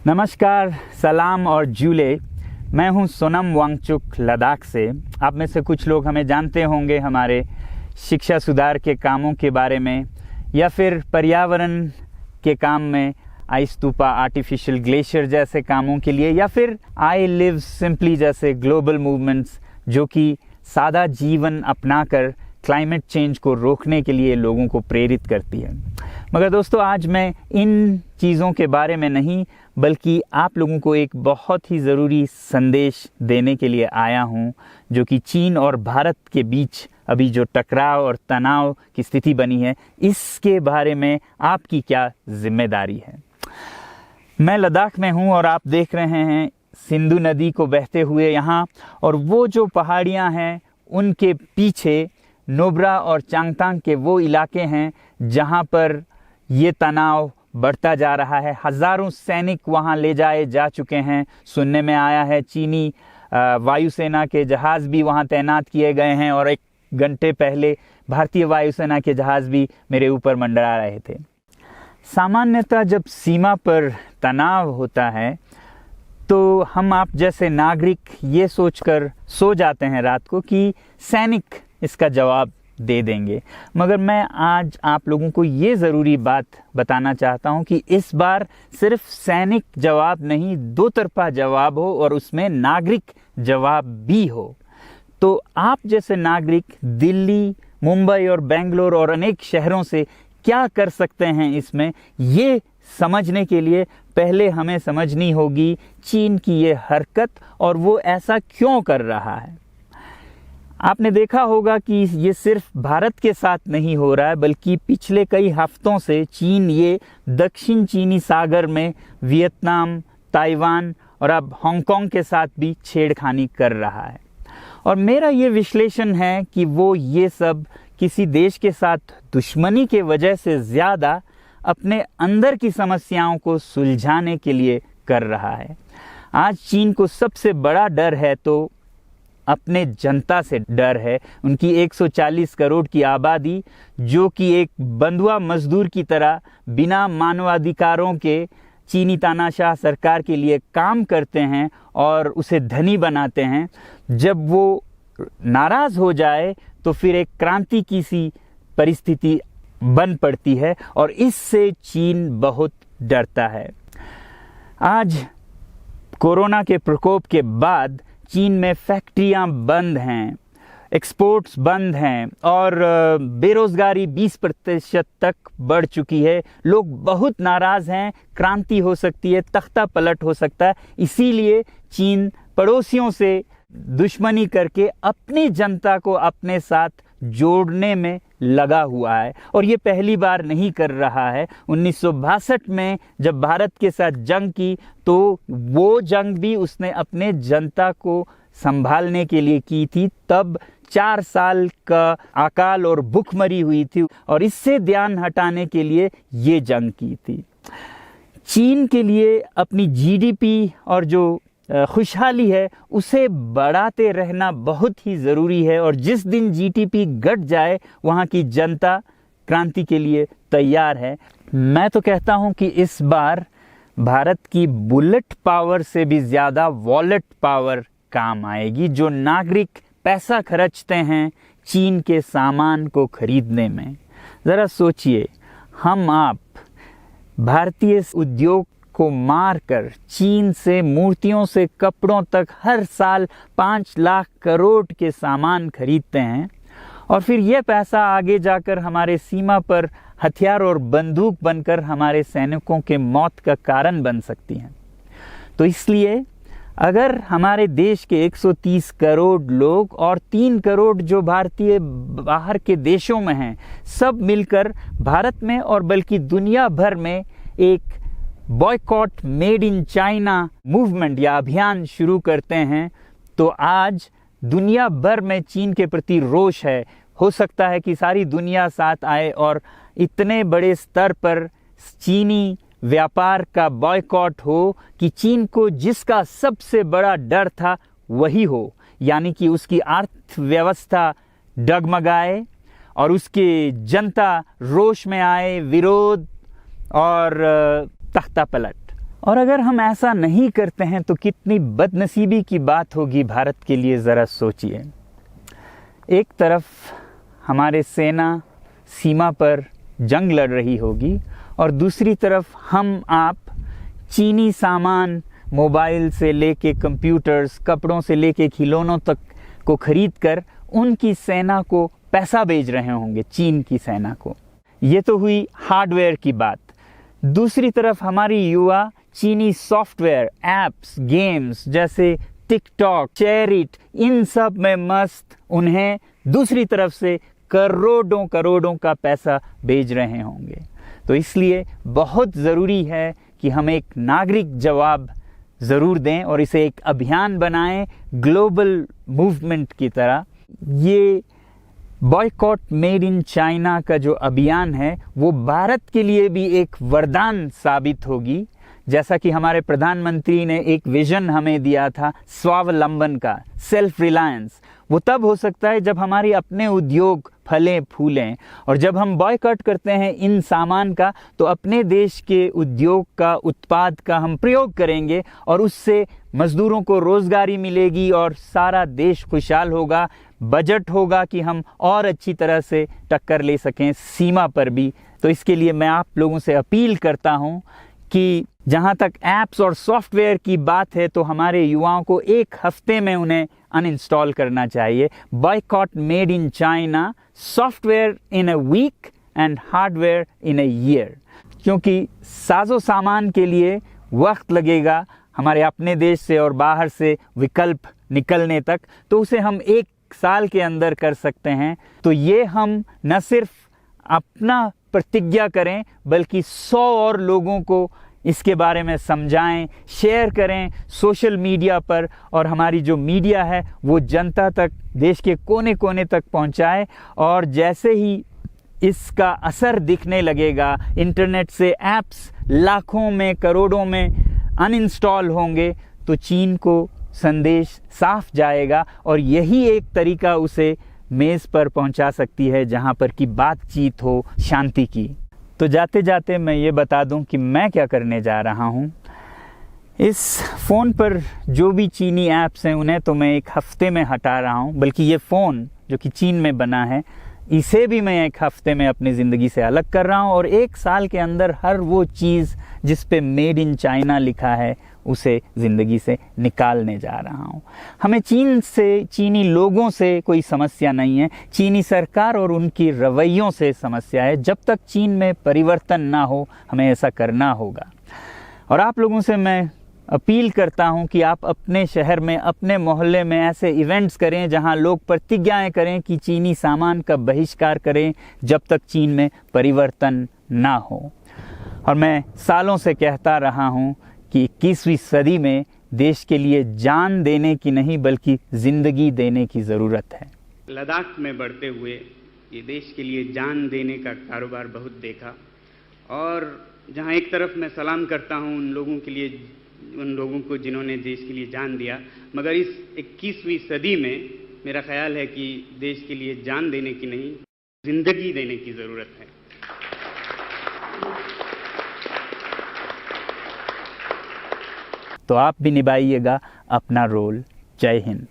नमस्कार, सलाम और जूले। मैं हूं सोनम वांगचुक लद्दाख से। आप में से कुछ लोग हमें जानते होंगे हमारे शिक्षा सुधार के कामों के बारे में, या फिर पर्यावरण के काम में आइस स्तूपा, आर्टिफिशियल ग्लेशियर जैसे कामों के लिए, या फिर आई लिव सिंपली जैसे ग्लोबल मूवमेंट्स जो कि सादा जीवन अपनाकर क्लाइमेट चेंज को रोकने के लिए लोगों को प्रेरित करती है। मगर दोस्तों, आज मैं इन चीज़ों के बारे में नहीं बल्कि आप लोगों को एक बहुत ही ज़रूरी संदेश देने के लिए आया हूं, जो कि चीन और भारत के बीच अभी जो टकराव और तनाव की स्थिति बनी है, इसके बारे में आपकी क्या जिम्मेदारी है। मैं लद्दाख में हूं और आप देख रहे हैं सिंधु नदी को बहते हुए यहाँ, और वो जो पहाड़ियाँ हैं उनके पीछे नुब्रा और चांगथांग के वो इलाके हैं जहाँ पर ये तनाव बढ़ता जा रहा है। हज़ारों सैनिक वहाँ ले जाए जा चुके हैं। सुनने में आया है चीनी वायुसेना के जहाज़ भी वहाँ तैनात किए गए हैं, और 1 घंटे पहले भारतीय वायुसेना के जहाज़ भी मेरे ऊपर मंडरा रहे थे। सामान्यतः जब सीमा पर तनाव होता है तो हम आप जैसे नागरिक ये सोचकर सो जाते हैं रात को कि सैनिक इसका जवाब दे देंगे। मगर मैं आज आप लोगों को ये ज़रूरी बात बताना चाहता हूँ कि इस बार सिर्फ सैनिक जवाब नहीं, दो तरफा जवाब हो और उसमें नागरिक जवाब भी हो। तो आप जैसे नागरिक दिल्ली, मुंबई और बेंगलोर और अनेक शहरों से क्या कर सकते हैं इसमें, ये समझने के लिए पहले हमें समझनी होगी चीन की ये हरकत और वो ऐसा क्यों कर रहा है। आपने देखा होगा कि ये सिर्फ भारत के साथ नहीं हो रहा है, बल्कि पिछले कई हफ्तों से चीन ये दक्षिण चीनी सागर में वियतनाम, ताइवान और अब हांगकांग के साथ भी छेड़खानी कर रहा है। और मेरा ये विश्लेषण है कि वो ये सब किसी देश के साथ दुश्मनी के वजह से ज़्यादा अपने अंदर की समस्याओं को सुलझाने के लिए कर रहा है। आज चीन को सबसे बड़ा डर है तो अपने जनता से डर है। उनकी 140 करोड़ की आबादी, जो कि एक बंधुआ मजदूर की तरह बिना मानवाधिकारों के चीनी तानाशाह सरकार के लिए काम करते हैं और उसे धनी बनाते हैं। जब वो नाराज़ हो जाए तो फिर एक क्रांति की सी परिस्थिति बन पड़ती है, और इससे चीन बहुत डरता है। आज कोरोना के प्रकोप के बाद चीन में फैक्ट्रियां बंद हैं, एक्सपोर्ट्स बंद हैं और बेरोज़गारी 20% तक बढ़ चुकी है। लोग बहुत नाराज़ हैं, क्रांति हो सकती है, तख्ता पलट हो सकता है। इसीलिए चीन पड़ोसियों से दुश्मनी करके अपनी जनता को अपने साथ जोड़ने में लगा हुआ है, और ये पहली बार नहीं कर रहा है। 1962 में जब भारत के साथ जंग की तो वो जंग भी उसने अपने जनता को संभालने के लिए की थी। तब 4 साल का अकाल और भूखमरी हुई थी, और इससे ध्यान हटाने के लिए ये जंग की थी। चीन के लिए अपनी जीडीपी और जो खुशहाली है उसे बढ़ाते रहना बहुत ही ज़रूरी है, और जिस दिन जीडीपी घट जाए वहाँ की जनता क्रांति के लिए तैयार है। मैं तो कहता हूँ कि इस बार भारत की बुलेट पावर से भी ज़्यादा वॉलेट पावर काम आएगी। जो नागरिक पैसा खर्चते हैं चीन के सामान को खरीदने में, ज़रा सोचिए, हम आप भारतीय उद्योग को मारकर चीन से मूर्तियों से कपड़ों तक हर साल 5 लाख करोड़ के सामान खरीदते हैं, और फिर यह पैसा आगे जाकर हमारे सीमा पर हथियार और बंदूक बनकर हमारे सैनिकों के मौत का कारण बन सकती हैं। तो इसलिए अगर हमारे देश के 130 करोड़ लोग और 3 करोड़ जो भारतीय बाहर के देशों में हैं, सब मिलकर भारत में और बल्कि दुनिया भर में एक boycott made in China movement या अभियान शुरू करते हैं, तो आज दुनिया भर में चीन के प्रति रोष है। हो सकता है कि सारी दुनिया साथ आए और इतने बड़े स्तर पर चीनी व्यापार का बॉयकॉट हो कि चीन को जिसका सबसे बड़ा डर था वही हो, यानी कि उसकी अर्थव्यवस्था डगमगाए और उसकी जनता रोष में आए, विरोध और तख्ता पलट। और अगर हम ऐसा नहीं करते हैं तो कितनी बदनसीबी की बात होगी भारत के लिए, ज़रा सोचिए। एक तरफ हमारे सेना सीमा पर जंग लड़ रही होगी और दूसरी तरफ हम आप चीनी सामान, मोबाइल से लेके कंप्यूटर्स, कपड़ों से लेके खिलौनों तक को खरीद कर उनकी सेना को पैसा भेज रहे होंगे, चीन की सेना को। ये तो हुई हार्डवेयर की बात। दूसरी तरफ हमारी युवा चीनी सॉफ्टवेयर, एप्स, गेम्स जैसे टिकटॉक, शेयरिट, इन सब में मस्त, उन्हें दूसरी तरफ से करोड़ों करोड़ों का पैसा भेज रहे होंगे। तो इसलिए बहुत ज़रूरी है कि हम एक नागरिक जवाब ज़रूर दें और इसे एक अभियान बनाएं, ग्लोबल मूवमेंट की तरह। ये बॉयकॉट मेड इन चाइना का जो अभियान है वो भारत के लिए भी एक वरदान साबित होगी। जैसा कि हमारे प्रधानमंत्री ने एक विजन हमें दिया था स्वावलंबन का, सेल्फ रिलायंस, वो तब हो सकता है जब हमारे अपने उद्योग फलें फूलें। और जब हम बॉयकॉट करते हैं इन सामान का तो अपने देश के उद्योग का, उत्पाद का हम प्रयोग करेंगे और उससे मजदूरों को रोजगारी मिलेगी और सारा देश खुशहाल होगा। बजट होगा कि हम और अच्छी तरह से टक्कर ले सकें सीमा पर भी। तो इसके लिए मैं आप लोगों से अपील करता हूं कि जहां तक ऐप्स और सॉफ्टवेयर की बात है तो हमारे युवाओं को एक हफ्ते में उन्हें अनइंस्टॉल करना चाहिए। Boycott made in China, software in a week and hardware in a year. क्योंकि साजो सामान के लिए वक्त लगेगा हमारे अपने देश से और बाहर से विकल्प निकलने तक, तो उसे हम 1 साल के अंदर कर सकते हैं। तो ये हम न सिर्फ अपना प्रतिज्ञा करें बल्कि 100 और लोगों को इसके बारे में समझाएं, शेयर करें सोशल मीडिया पर, और हमारी जो मीडिया है वो जनता तक, देश के कोने कोने तक पहुंचाए। और जैसे ही इसका असर दिखने लगेगा, इंटरनेट से ऐप्स लाखों में, करोड़ों में अनइंस्टॉल होंगे, तो चीन को संदेश साफ जाएगा और यही एक तरीका उसे मेज़ पर पहुंचा सकती है जहां पर कि बातचीत हो शांति की। तो जाते जाते मैं ये बता दूं कि मैं क्या करने जा रहा हूं। इस फ़ोन पर जो भी चीनी ऐप्स हैं उन्हें तो मैं 1 हफ्ते में हटा रहा हूं, बल्कि ये फ़ोन जो कि चीन में बना है इसे भी मैं 1 हफ्ते में अपनी ज़िंदगी से अलग कर रहा हूं। और 1 साल के अंदर हर वो चीज़ जिस पे मेड इन चाइना लिखा है उसे ज़िंदगी से निकालने जा रहा हूं। हमें चीन से, चीनी लोगों से कोई समस्या नहीं है, चीनी सरकार और उनकी रवैयों से समस्या है। जब तक चीन में परिवर्तन ना हो हमें ऐसा करना होगा। और आप लोगों से मैं अपील करता हूं कि आप अपने शहर में, अपने मोहल्ले में ऐसे इवेंट्स करें जहां लोग प्रतिज्ञाएं करें कि चीनी सामान का बहिष्कार करें जब तक चीन में परिवर्तन ना हो। और मैं सालों से कहता रहा हूं कि 21वीं सदी में देश के लिए जान देने की नहीं बल्कि ज़िंदगी देने की ज़रूरत है। लद्दाख में बढ़ते हुए ये देश के लिए जान देने का कारोबार बहुत देखा, और जहां एक तरफ मैं सलाम करता हूं उन लोगों के लिए, उन लोगों को जिन्होंने देश के लिए जान दिया, मगर इस 21वीं सदी में मेरा ख्याल है कि देश के लिए जान देने की नहीं, ज़िंदगी देने की ज़रूरत है। तो आप भी निभाइएगा अपना रोल। जय हिंद।